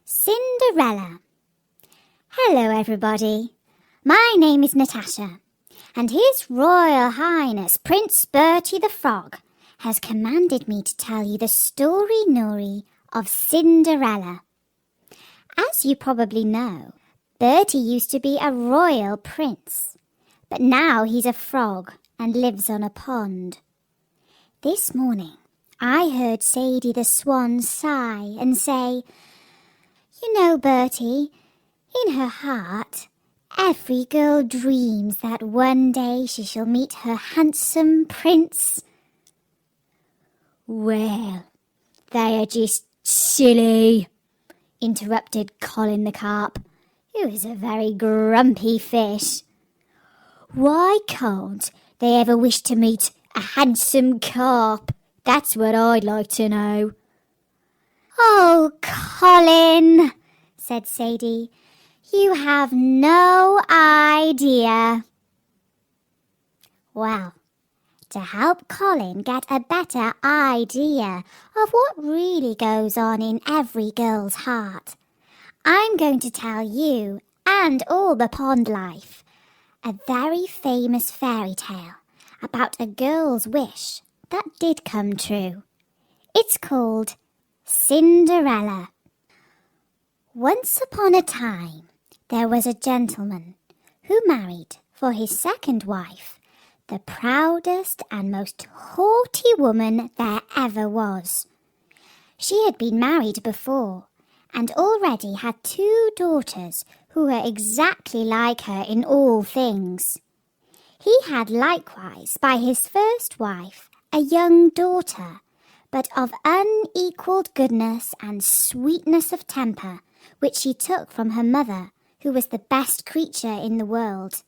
Cinderella. Hello everybody, my name is Natasha, and His Royal Highness Prince Bertie the Frog has commanded me to tell you the story of Cinderella. As you probably know, Bertie used to be a royal prince, but now he's a frog and lives on a pond. This morning, I heard Sadie the Swan sigh and say, "You know, Bertie, in her heart, every girl dreams that one day she shall meet her handsome prince." "Well, they are just silly," interrupted Colin the Carp, who is a very grumpy fish. "Why can't they ever wish to meet a handsome carp? That's what I'd like to know." "Oh, Colin," said Sadie, "you have no idea." Well, to help Colin get a better idea of what really goes on in every girl's heart, I'm going to tell you and all the pond life a very famous fairy tale about a girl's wish that did come true. It's called Cinderella. Once upon a time, there was a gentleman who married for his second wife the proudest and most haughty woman there ever was. She had been married before and already had 2 daughters who were exactly like her in all things. He had likewise by his first wife a young daughter, but of unequalled goodness and sweetness of temper, which she took from her mother, who was the best creature in the world.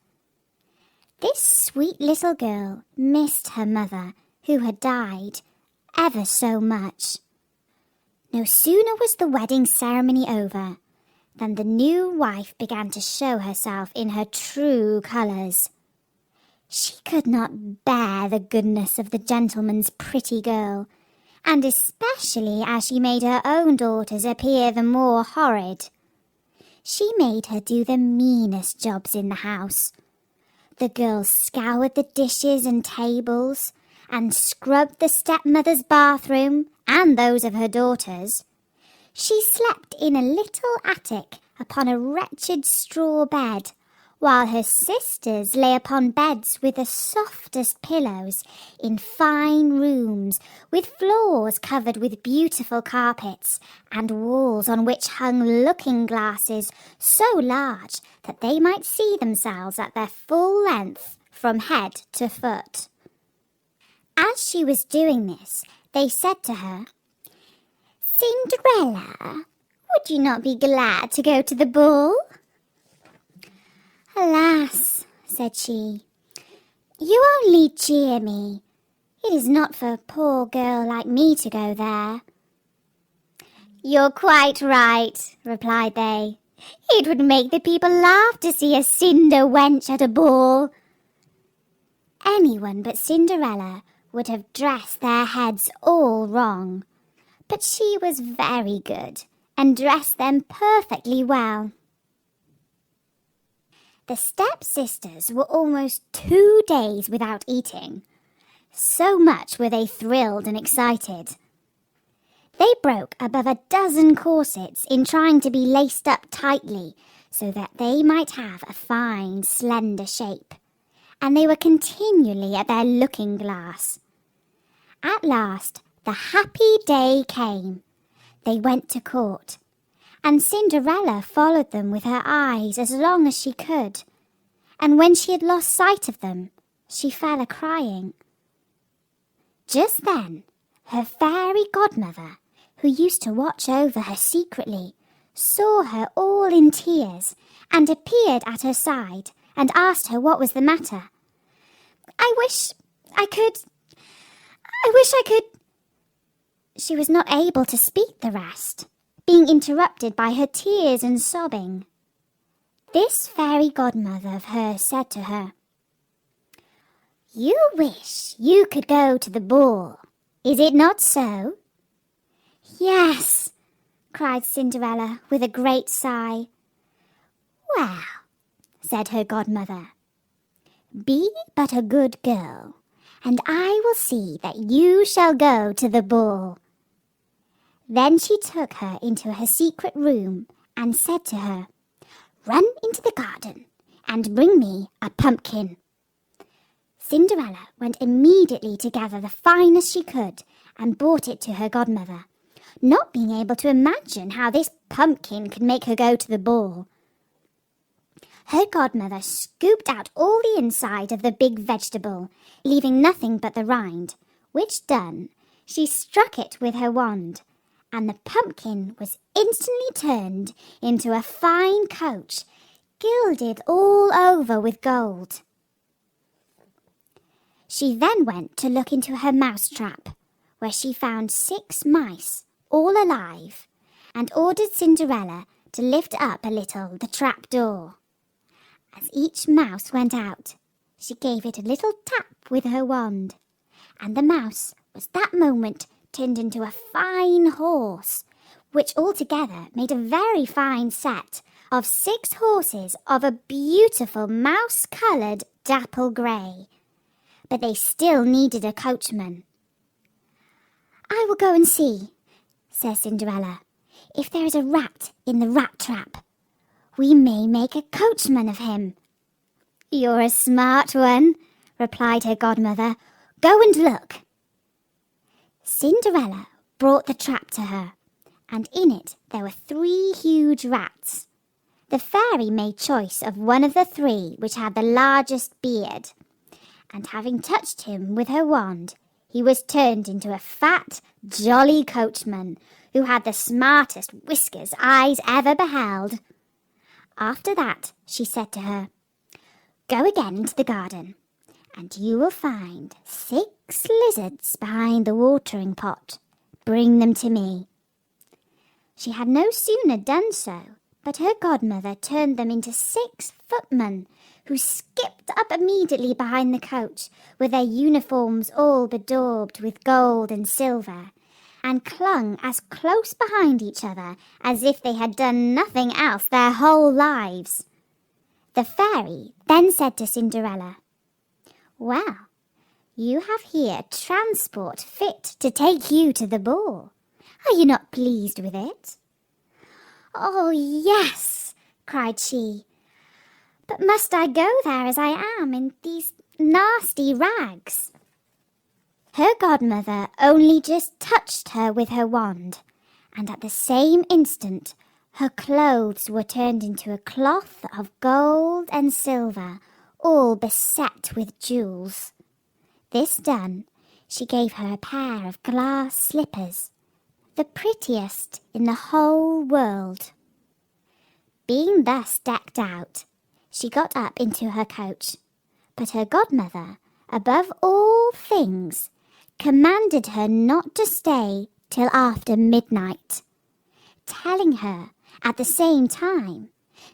This sweet little girl missed her mother, who had died, ever so much. No sooner was the wedding ceremony over than the new wife began to show herself in her true colours. She could not bear the goodness of the gentleman's pretty girl, and especially as she made her own daughters appear the more horrid. She made her do the meanest jobs in the house. The girl scoured the dishes and tables, and scrubbed the stepmother's bathroom and those of her daughters. She slept in a little attic upon a wretched straw bed, while her sisters lay upon beds with the softest pillows in fine rooms, with floors covered with beautiful carpets, and walls on which hung looking-glasses so large that they might see themselves at their full length from head to foot. As she was doing this, they said to her, "Cinderella, would you not be glad to go to the ball?" "Alas," said she, "you only jeer me. It is not for a poor girl like me to go there." "You're quite right," replied they. "It would make the people laugh to see a cinder wench at a ball." Anyone but Cinderella would have dressed their heads all wrong, but she was very good and dressed them perfectly well. The step-sisters were almost 2 days without eating. So much were they thrilled and excited. They broke above a dozen corsets in trying to be laced up tightly so that they might have a fine, slender shape, and they were continually at their looking-glass. At last, the happy day came. They went to court, and Cinderella followed them with her eyes as long as she could, and when she had lost sight of them, she fell a-crying. Just then, her fairy godmother, who used to watch over her secretly, saw her all in tears, and appeared at her side, and asked her what was the matter. I wish I could... She was not able to speak the rest, being interrupted by her tears and sobbing. This fairy godmother of hers said to her, "You wish you could go to the ball, is it not so?" "Yes," cried Cinderella with a great sigh. Well, said her godmother, be but a good girl, and I will see that you shall go to the ball. Then she took her into her secret room and said to her, Run into the garden and bring me a pumpkin. Cinderella went immediately to gather the finest she could and brought it to her godmother, not being able to imagine how this pumpkin could make her go to the ball. Her godmother scooped out all the inside of the big vegetable, leaving nothing but the rind, which done, she struck it with her wand, and the pumpkin was instantly turned into a fine coach, gilded all over with gold. She then went to look into her mouse-trap, where she found 6 mice, all alive, and ordered Cinderella to lift up a little the trap-door. As each mouse went out, she gave it a little tap with her wand, and the mouse was that moment turned into a fine horse, which altogether made a very fine set of 6 horses of a beautiful mouse-coloured dapple grey. But they still needed a coachman. I will go and see, says Cinderella, if there is a rat in the rat-trap. We may make a coachman of him. You're a smart one, replied her godmother. Go and look. Cinderella brought the trap to her, and in it there were 3 huge rats. The fairy made choice of one of the 3 which had the largest beard, and having touched him with her wand, he was turned into a fat, jolly coachman, who had the smartest whiskers eyes ever beheld. After that, she said to her, Go again into the garden, and you will find 6 lizards behind the watering pot. Bring them to me. She had no sooner done so, but her godmother turned them into 6 footmen, who skipped up immediately behind the coach, with their uniforms all bedaubed with gold and silver, and clung as close behind each other as if they had done nothing else their whole lives. The fairy then said to Cinderella, Well, you have here transport fit to take you to the ball. Are you not pleased with it? Oh, yes, cried she. But must I go there as I am in these nasty rags? Her godmother only just touched her with her wand, and at the same instant her clothes were turned into a cloth of gold and silver, all beset with jewels. This done, she gave her a pair of glass slippers, the prettiest in the whole world. Being thus decked out, she got up into her coach, but her godmother, above all things, commanded her not to stay till after midnight, telling her at the same time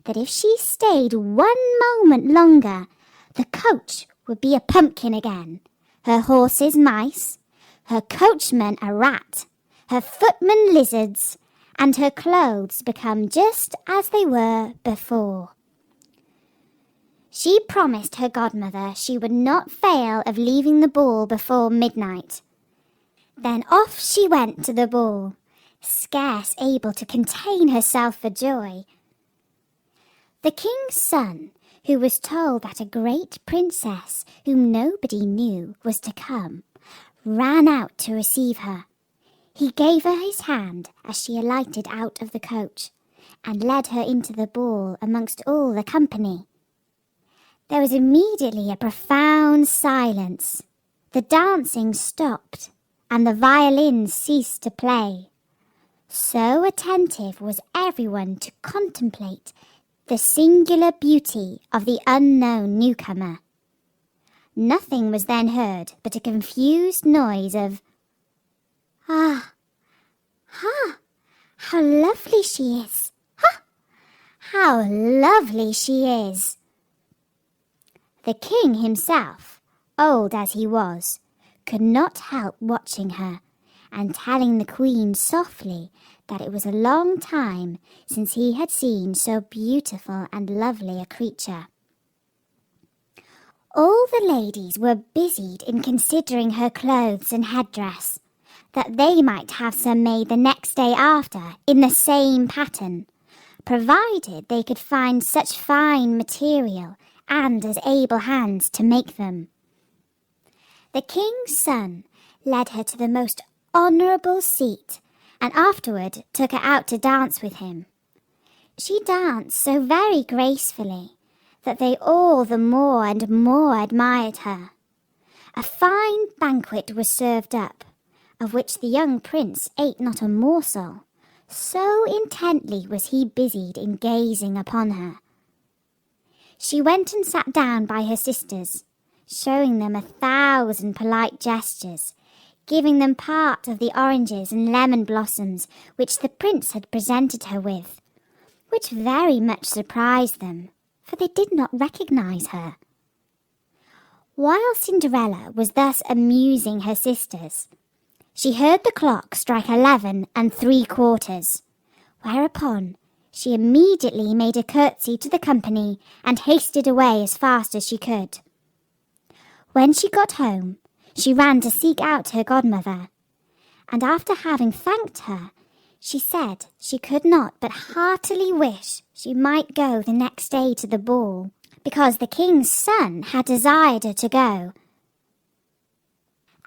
that if she stayed 1 moment longer, the coach would be a pumpkin again, her horses mice, her coachman a rat, her footmen lizards, and her clothes become just as they were before. She promised her godmother she would not fail of leaving the ball before midnight. Then off she went to the ball, scarce able to contain herself for joy. The king's son, who was told that a great princess whom nobody knew was to come, ran out to receive her. He gave her his hand as she alighted out of the coach, and led her into the ball amongst all the company. There was immediately a profound silence. The dancing stopped, and the violins ceased to play. So attentive was everyone to contemplate the singular beauty of the unknown newcomer. Nothing was then heard but a confused noise of, "Ah, ha, how lovely she is! Ha, how lovely she is!" The king himself, old as he was, could not help watching her, and telling the queen softly that it was a long time since he had seen so beautiful and lovely a creature. All the ladies were busied in considering her clothes and headdress, that they might have some made the next day after in the same pattern, provided they could find such fine material and as able hands to make them. The king's son led her to the most honourable seat, and afterward took her out to dance with him. She danced so very gracefully that they all the more and more admired her. A fine banquet was served up, of which the young prince ate not a morsel, so intently was he busied in gazing upon her. She went and sat down by her sisters, showing them 1,000 polite gestures, giving them part of the oranges and lemon blossoms which the prince had presented her with, which very much surprised them, for they did not recognize her. While Cinderella was thus amusing her sisters, she heard the clock strike 11 3/4, whereupon she immediately made a curtsy to the company and hasted away as fast as she could. When she got home, she ran to seek out her godmother, and after having thanked her, she said she could not but heartily wish she might go the next day to the ball, because the king's son had desired her to go.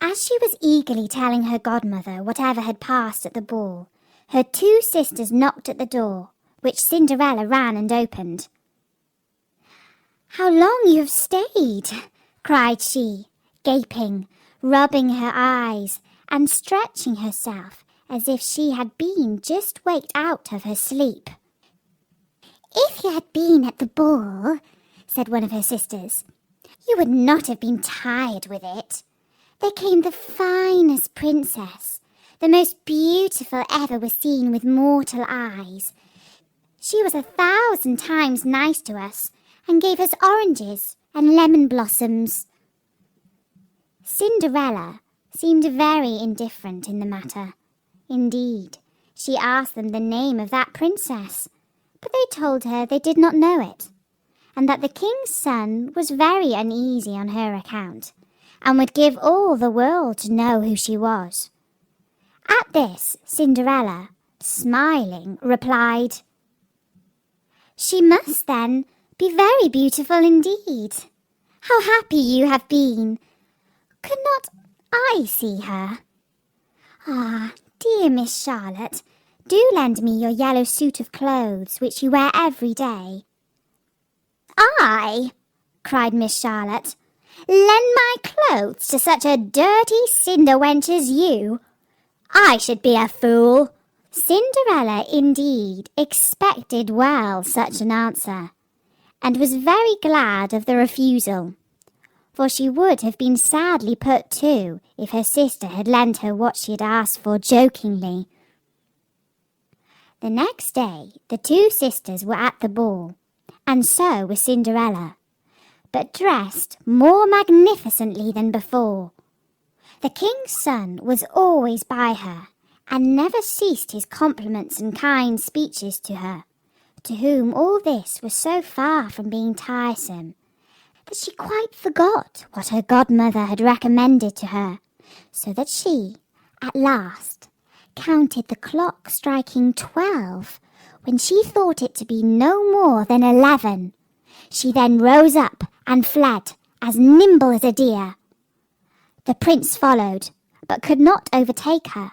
As she was eagerly telling her godmother whatever had passed at the ball, her 2 sisters knocked at the door, which Cinderella ran and opened. "How long you have stayed!" cried she, gaping, rubbing her eyes, and stretching herself as if she had been just waked out of her sleep. "If you had been at the ball," said one of her sisters, "you would not have been tired with it. There came the finest princess, the most beautiful ever was seen with mortal eyes. She was 1,000 times nice to us, and gave us oranges and lemon blossoms." Cinderella seemed very indifferent in the matter. Indeed, she asked them the name of that princess, but they told her they did not know it, and that the king's son was very uneasy on her account, and would give all the world to know who she was. At this, Cinderella, smiling, replied, "She must, then, be very beautiful indeed. How happy you have been! Could not I see her? Ah, dear Miss Charlotte, do lend me your yellow suit of clothes which you wear every day." "I?" cried Miss Charlotte. "Lend my clothes to such a dirty cinder wench as you? I should be a fool." Cinderella indeed expected well such an answer, and was very glad of the refusal, for she would have been sadly put to if her sister had lent her what she had asked for jokingly. The next day the 2 sisters were at the ball, and so was Cinderella, but dressed more magnificently than before. The king's son was always by her, and never ceased his compliments and kind speeches to her, to whom all this was so far from being tiresome, that she quite forgot what her godmother had recommended to her, so that she, at last, counted the clock striking 12, when she thought it to be no more than 11. She then rose up and fled, as nimble as a deer. The prince followed, but could not overtake her.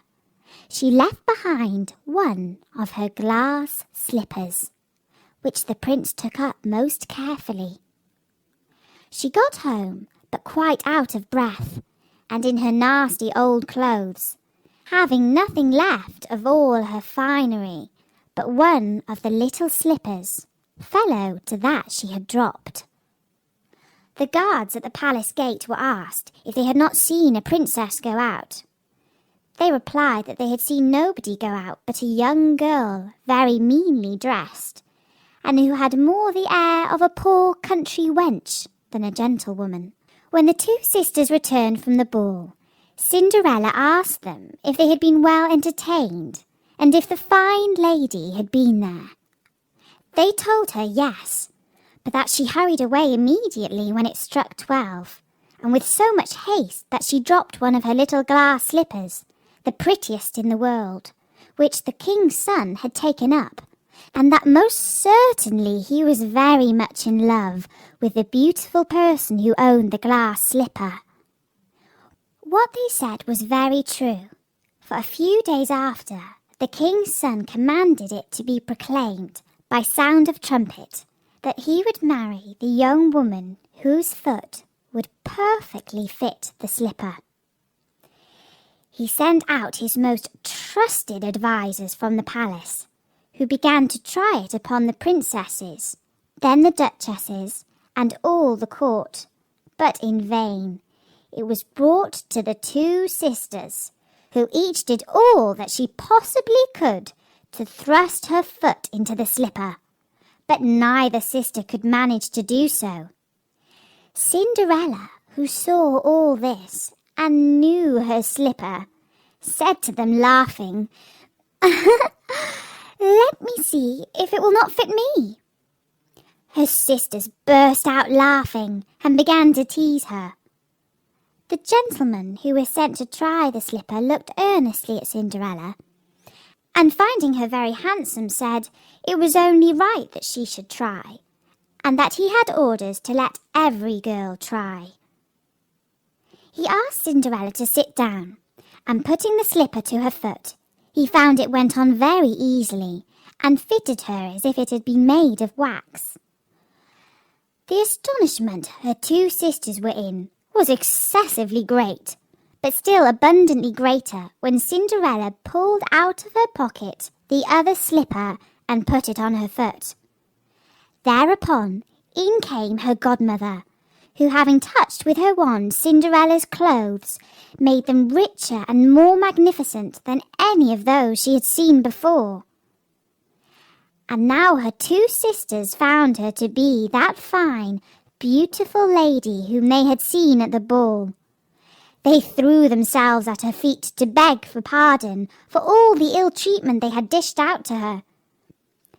She left behind one of her glass slippers, which the prince took up most carefully. She got home, but quite out of breath, and in her nasty old clothes, having nothing left of all her finery but one of the little slippers, fellow to that she had dropped. The guards at the palace gate were asked if they had not seen a princess go out. They replied that they had seen nobody go out but a young girl, very meanly dressed, and who had more the air of a poor country wench than a gentlewoman. When the 2 sisters returned from the ball, Cinderella asked them if they had been well entertained, and if the fine lady had been there. They told her yes, but that she hurried away immediately when it struck 12, and with so much haste that she dropped one of her little glass slippers, the prettiest in the world, which the king's son had taken up, and that most certainly he was very much in love with the beautiful person who owned the glass slipper. What they said was very true, for a few days after, the king's son commanded it to be proclaimed by sound of trumpet that he would marry the young woman whose foot would perfectly fit the slipper. He sent out his most trusted advisers from the palace, who began to try it upon the princesses, then the duchesses, and all the court, but in vain. It was brought to the 2 sisters, who each did all that she possibly could to thrust her foot into the slipper, but neither sister could manage to do so. Cinderella, who saw all this and knew her slipper, said to them laughing, "Let me see if it will not fit me." Her sisters burst out laughing and began to tease her. The gentleman who was sent to try the slipper looked earnestly at Cinderella, and finding her very handsome, said it was only right that she should try, and that he had orders to let every girl try. He asked Cinderella to sit down, and putting the slipper to her foot, he found it went on very easily, and fitted her as if it had been made of wax. The astonishment her 2 sisters were in was excessively great, but still abundantly greater when Cinderella pulled out of her pocket the other slipper and put it on her foot. Thereupon in came her godmother, who, having touched with her wand Cinderella's clothes, made them richer and more magnificent than any of those she had seen before. And now her 2 sisters found her to be that fine, beautiful lady whom they had seen at the ball. They threw themselves at her feet to beg for pardon for all the ill treatment they had dished out to her.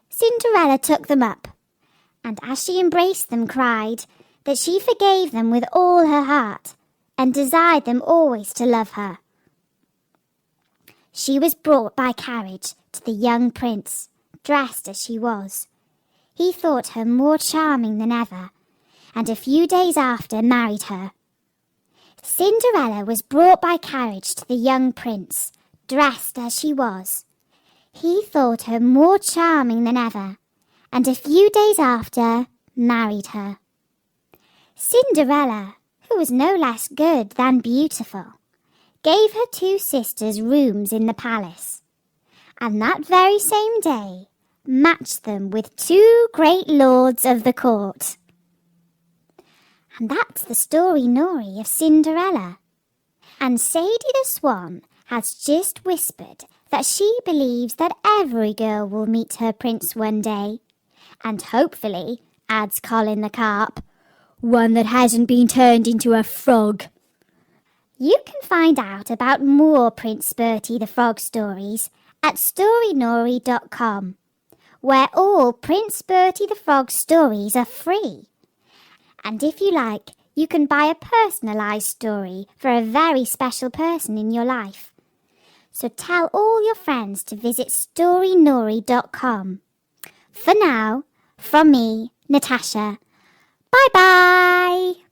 Cinderella took them up, and as she embraced them cried that she forgave them with all her heart, and desired them always to love her. She was brought by carriage to the young prince, dressed as she was. He thought her more charming than ever, and a few days after married her. Cinderella was brought by carriage to the young prince, dressed as she was. He thought her more charming than ever, and a few days after married her. Cinderella, who was no less good than beautiful, gave her 2 sisters rooms in the palace, and that very same day matched them with 2 great lords of the court. And that's the story of Cinderella. And Sadie the Swan has just whispered that she believes that every girl will meet her prince one day. And hopefully, adds Colin the Carp, one that hasn't been turned into a frog. You can find out about more Prince Bertie the Frog stories at storynori.com, where all Prince Bertie the Frog stories are free. And if you like, you can buy a personalised story for a very special person in your life. So tell all your friends to visit storynori.com. For now, from me, Natasha, bye-bye!